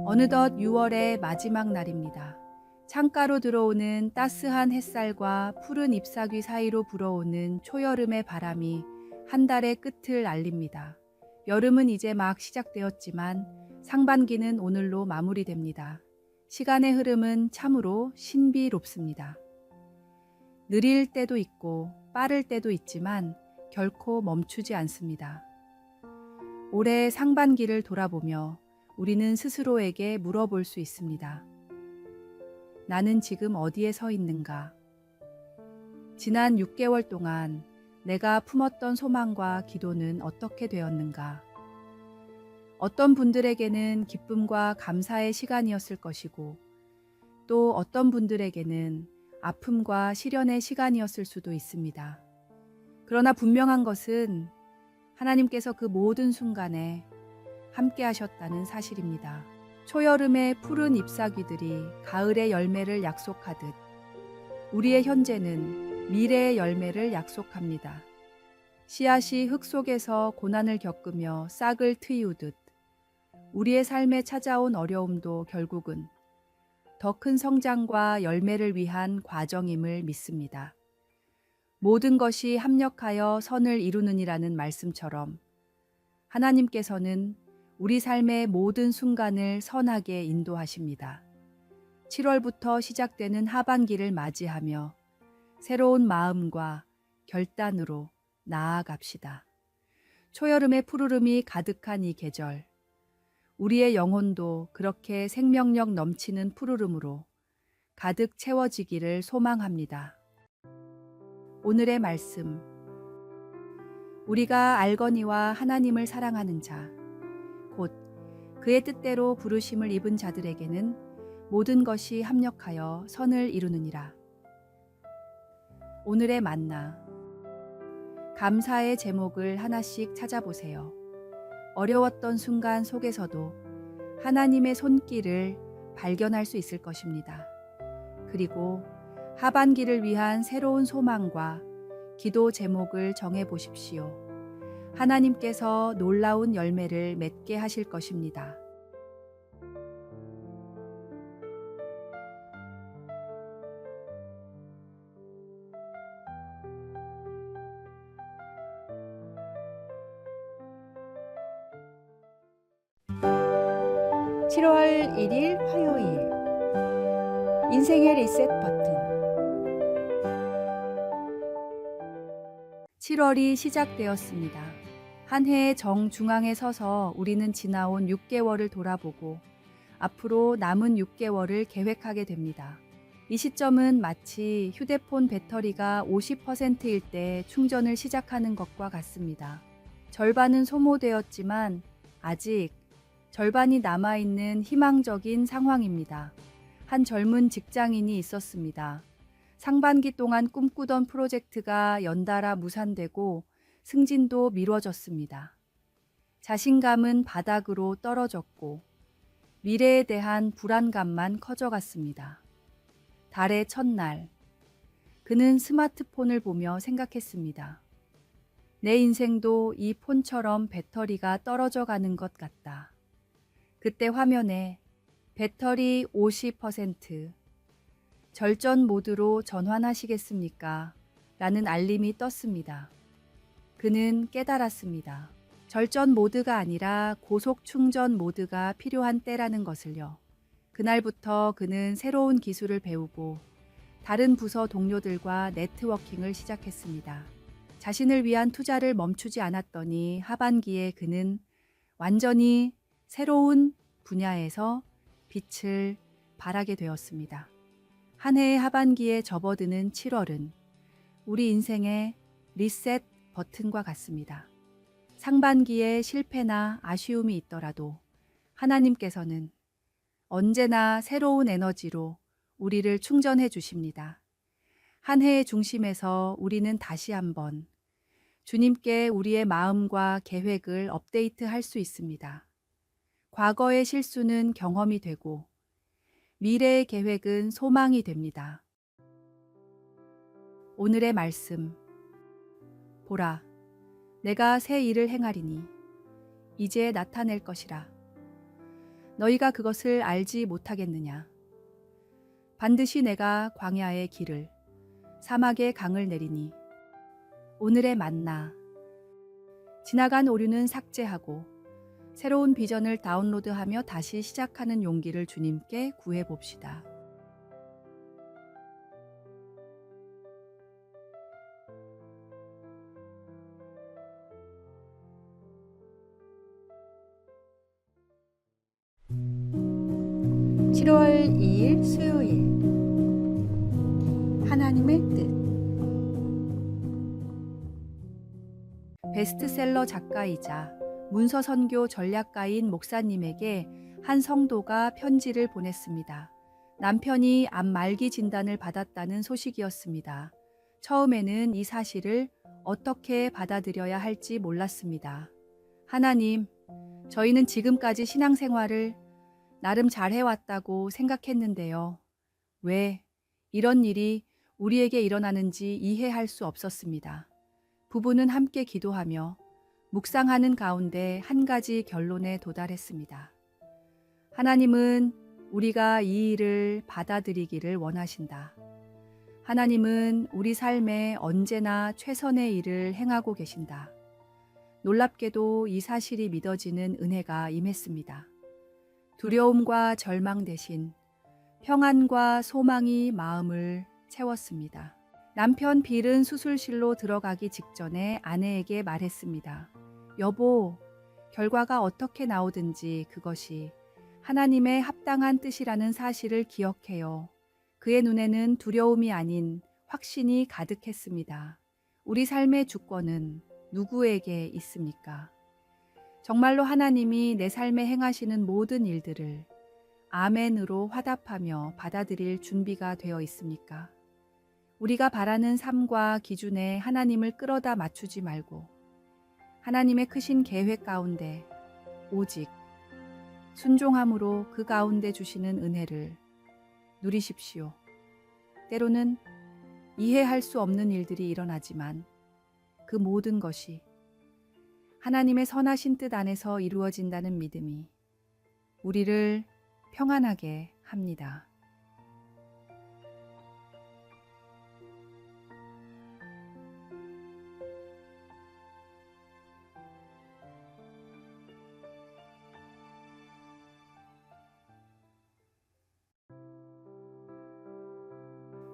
어느덧 6월의 마지막 날입니다. 창가로 들어오는 따스한 햇살과 푸른 잎사귀 사이로 불어오는 초여름의 바람이 한 달의 끝을 알립니다. 여름은 이제 막 시작되었지만 상반기는 오늘로 마무리됩니다. 시간의 흐름은 참으로 신비롭습니다. 느릴 때도 있고 빠를 때도 있지만 결코 멈추지 않습니다. 올해 상반기를 돌아보며 우리는 스스로에게 물어볼 수 있습니다. 나는 지금 어디에 서 있는가? 지난 6개월 동안 내가 품었던 소망과 기도는 어떻게 되었는가? 어떤 분들에게는 기쁨과 감사의 시간이었을 것이고, 또 어떤 분들에게는 아픔과 시련의 시간이었을 수도 있습니다. 그러나 분명한 것은 하나님께서 그 모든 순간에 함께 하셨다는 사실입니다. 초여름의 푸른 잎사귀들이 가을의 열매를 약속하듯 우리의 현재는 미래의 열매를 약속합니다. 씨앗이 흙 속에서 고난을 겪으며 싹을 트이우듯 우리의 삶에 찾아온 어려움도 결국은 더 큰 성장과 열매를 위한 과정임을 믿습니다. 모든 것이 합력하여 선을 이루느니라는 말씀처럼 하나님께서는 우리 삶의 모든 순간을 선하게 인도하십니다. 7월부터 시작되는 하반기를 맞이하며 새로운 마음과 결단으로 나아갑시다. 초여름의 푸르름이 가득한 이 계절, 우리의 영혼도 그렇게 생명력 넘치는 푸르름으로 가득 채워지기를 소망합니다. 오늘의 말씀, 우리가 알거니와 하나님을 사랑하는 자, 곧 그의 뜻대로 부르심을 입은 자들에게는 모든 것이 합력하여 선을 이루느니라. 오늘의 만나, 감사의 제목을 하나씩 찾아보세요. 어려웠던 순간 속에서도 하나님의 손길을 발견할 수 있을 것입니다. 그리고 하반기를 위한 새로운 소망과 기도 제목을 정해 보십시오. 하나님께서 놀라운 열매를 맺게 하실 것입니다. (7월 1일) 화요일, 인생의 리셋 버튼. 7월이 시작되었습니다. 한 해의 정중앙에 서서 우리는 지나온 6개월을 돌아보고 앞으로 남은 6개월을 계획하게 됩니다. 이 시점은 마치 휴대폰 배터리가 50%일 때 충전을 시작하는 것과 같습니다. 절반은 소모되었지만 아직 절반이 남아있는 희망적인 상황입니다. 한 젊은 직장인이 있었습니다. 상반기 동안 꿈꾸던 프로젝트가 연달아 무산되고 승진도 미뤄졌습니다. 자신감은 바닥으로 떨어졌고 미래에 대한 불안감만 커져갔습니다. 달의 첫날, 그는 스마트폰을 보며 생각했습니다. 내 인생도 이 폰처럼 배터리가 떨어져 가는 것 같다. 그때 화면에 배터리 50%, 절전 모드로 전환하시겠습니까? 라는 알림이 떴습니다. 그는 깨달았습니다. 절전 모드가 아니라 고속 충전 모드가 필요한 때라는 것을요. 그날부터 그는 새로운 기술을 배우고 다른 부서 동료들과 네트워킹을 시작했습니다. 자신을 위한 투자를 멈추지 않았더니 하반기에 그는 완전히 새로운 분야에서 빛을 발하게 되었습니다. 한 해의 하반기에 접어드는 7월은 우리 인생의 리셋 버튼과 같습니다. 상반기에 실패나 아쉬움이 있더라도 하나님께서는 언제나 새로운 에너지로 우리를 충전해 주십니다. 한 해의 중심에서 우리는 다시 한번 주님께 우리의 마음과 계획을 업데이트할 수 있습니다. 과거의 실수는 경험이 되고 미래의 계획은 소망이 됩니다. 오늘의 말씀, 보라, 내가 새 일을 행하리니 이제 나타낼 것이라. 너희가 그것을 알지 못하겠느냐? 반드시 내가 광야의 길을, 사막의 강을 내리니 오늘의 만나. 지나간 오류는 삭제하고 새로운 비전을 다운로드하며 다시 시작하는 용기를 주님께 구해봅시다. (7월 2일) 수요일. 하나님의 뜻. 베스트셀러 작가이자 문서 선교 전략가인 목사님에게 한 성도가 편지를 보냈습니다. 남편이 암 말기 진단을 받았다는 소식이었습니다. 처음에는 이 사실을 어떻게 받아들여야 할지 몰랐습니다. 하나님, 저희는 지금까지 신앙생활을 나름 잘 해왔다고 생각했는데요. 왜 이런 일이 우리에게 일어나는지 이해할 수 없었습니다. 부부는 함께 기도하며 묵상하는 가운데 한 가지 결론에 도달했습니다. 하나님은 우리가 이 일을 받아들이기를 원하신다. 하나님은 우리 삶에 언제나 최선의 일을 행하고 계신다. 놀랍게도 이 사실이 믿어지는 은혜가 임했습니다. 두려움과 절망 대신 평안과 소망이 마음을 채웠습니다. 남편 빌은 수술실로 들어가기 직전에 아내에게 말했습니다. 여보, 결과가 어떻게 나오든지 그것이 하나님의 합당한 뜻이라는 사실을 기억해요. 그의 눈에는 두려움이 아닌 확신이 가득했습니다. 우리 삶의 주권은 누구에게 있습니까? 정말로 하나님이 내 삶에 행하시는 모든 일들을 아멘으로 화답하며 받아들일 준비가 되어 있습니까? 우리가 바라는 삶과 기준에 하나님을 끌어다 맞추지 말고 하나님의 크신 계획 가운데 오직 순종함으로 그 가운데 주시는 은혜를 누리십시오. 때로는 이해할 수 없는 일들이 일어나지만 그 모든 것이 하나님의 선하신 뜻 안에서 이루어진다는 믿음이 우리를 평안하게 합니다.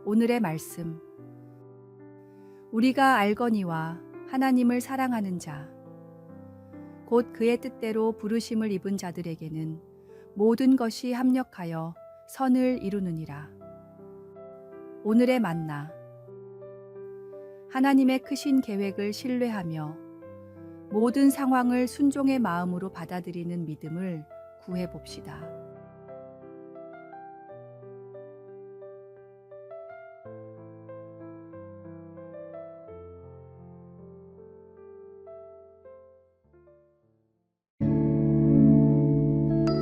오늘의 말씀. 우리가 알거니와 하나님을 사랑하는 자, 곧 그의 뜻대로 부르심을 입은 자들에게는 모든 것이 합력하여 선을 이루느니라. 오늘의 만나. 하나님의 크신 계획을 신뢰하며 모든 상황을 순종의 마음으로 받아들이는 믿음을 구해봅시다.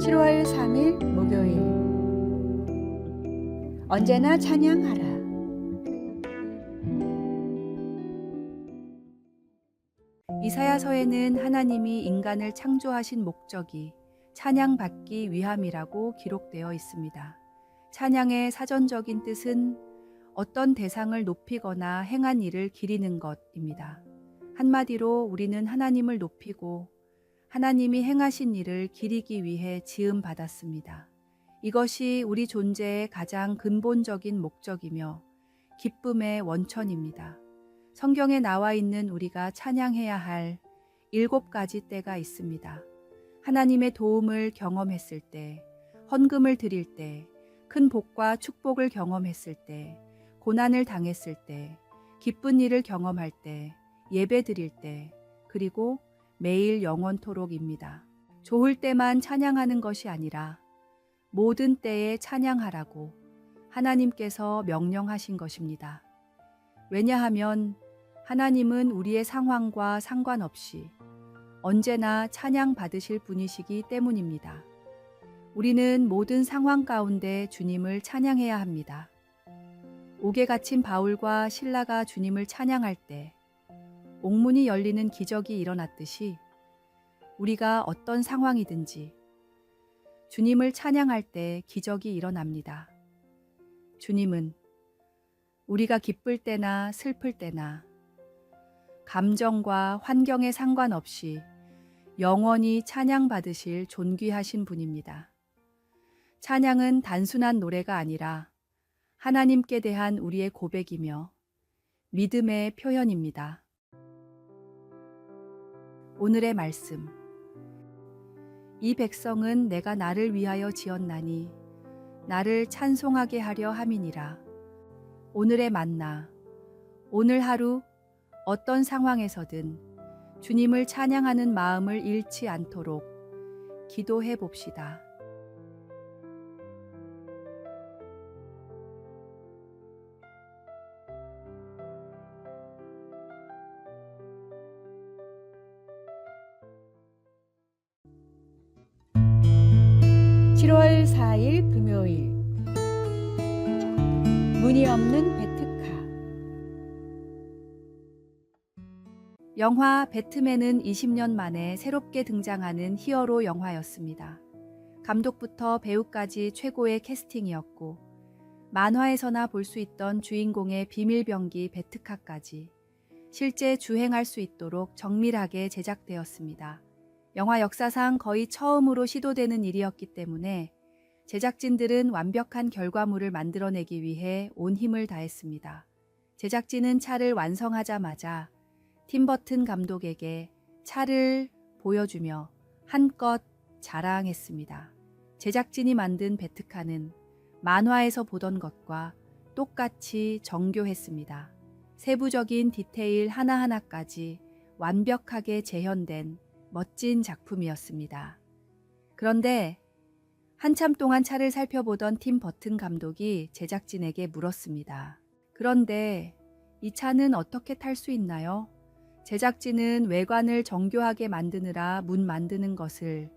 (7월 3일) 목요일. 언제나 찬양하라. 이사야서에는 하나님이 인간을 창조하신 목적이 찬양받기 위함이라고 기록되어 있습니다. 찬양의 사전적인 뜻은 어떤 대상을 높이거나 행한 일을 기리는 것입니다. 한마디로 우리는 하나님을 높이고 하나님이 행하신 일을 기리기 위해 지음받았습니다. 이것이 우리 존재의 가장 근본적인 목적이며 기쁨의 원천입니다. 성경에 나와 있는 우리가 찬양해야 할 7가지 때가 있습니다. 하나님의 도움을 경험했을 때, 헌금을 드릴 때, 큰 복과 축복을 경험했을 때, 고난을 당했을 때, 기쁜 일을 경험할 때, 예배 드릴 때, 그리고 매일 영원토록입니다. 좋을 때만 찬양하는 것이 아니라 모든 때에 찬양하라고 하나님께서 명령하신 것입니다. 왜냐하면 하나님은 우리의 상황과 상관없이 언제나 찬양 받으실 분이시기 때문입니다. 우리는 모든 상황 가운데 주님을 찬양해야 합니다. 옥에 갇힌 바울과 실라가 주님을 찬양할 때 옥문이 열리는 기적이 일어났듯이 우리가 어떤 상황이든지 주님을 찬양할 때 기적이 일어납니다. 주님은 우리가 기쁠 때나 슬플 때나 감정과 환경에 상관없이 영원히 찬양받으실 존귀하신 분입니다. 찬양은 단순한 노래가 아니라 하나님께 대한 우리의 고백이며 믿음의 표현입니다. 오늘의 말씀. 이 백성은 내가 나를 위하여 지었나니 나를 찬송하게 하려 함이니라. 오늘의 만나. 오늘 하루 어떤 상황에서든 주님을 찬양하는 마음을 잃지 않도록 기도해 봅시다. (7월 4일) 금요일 문이 없는 베트카. 영화 배트맨은 20년 만에 새롭게 등장하는 히어로 영화였습니다. 감독부터 배우까지 최고의 캐스팅이었고 만화에서나 볼 수 있던 주인공의 비밀병기 베트카까지 실제 주행할 수 있도록 정밀하게 제작되었습니다. 영화 역사상 거의 처음으로 시도되는 일이었기 때문에 제작진들은 완벽한 결과물을 만들어내기 위해 온 힘을 다했습니다. 제작진은 차를 완성하자마자 팀 버튼 감독에게 차를 보여주며 한껏 자랑했습니다. 제작진이 만든 베트카는 만화에서 보던 것과 똑같이 정교했습니다. 세부적인 디테일 하나하나까지 완벽하게 재현된 멋진 작품이었습니다. 그런데 한참 동안 차를 살펴보던 팀 버튼 감독이 제작진에게 물었습니다. 그런데 이 차는 어떻게 탈 수 있나요? 제작진은 외관을 정교하게 만드느라 문 만드는 것을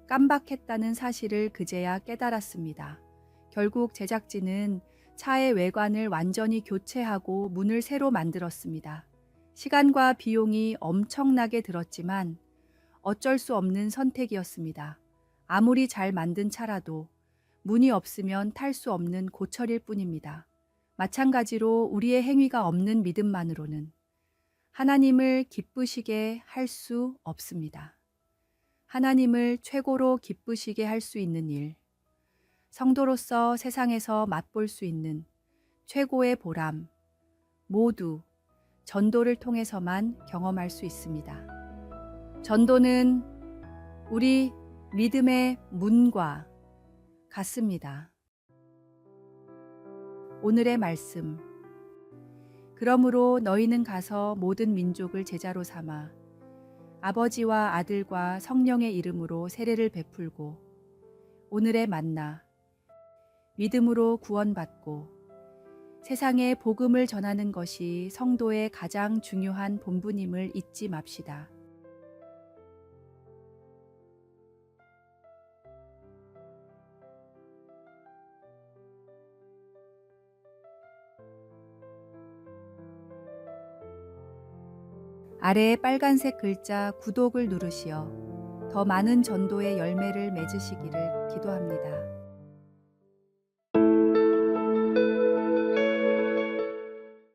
깜박했다는 사실을 그제야 깨달았습니다. 결국 제작진은 차의 외관을 완전히 교체하고 문을 새로 만들었습니다. 시간과 비용이 엄청나게 들었지만 어쩔 수 없는 선택이었습니다. 아무리 잘 만든 차라도 문이 없으면 탈 수 없는 고철일 뿐입니다. 마찬가지로 우리의 행위가 없는 믿음만으로는 하나님을 기쁘시게 할 수 없습니다. 하나님을 최고로 기쁘시게 할 수 있는 일, 성도로서 세상에서 맛볼 수 있는 최고의 보람, 모두 전도를 통해서만 경험할 수 있습니다. 전도는 우리 믿음의 문과 같습니다. 오늘의 말씀. 그러므로 너희는 가서 모든 민족을 제자로 삼아 아버지와 아들과 성령의 이름으로 세례를 베풀고 오늘의 만나. 믿음으로 구원받고 세상에 복음을 전하는 것이 성도의 가장 중요한 본분임을 잊지 맙시다. 아래에 빨간색 글자 구독을 누르시어 더 많은 전도의 열매를 맺으시기를 기도합니다.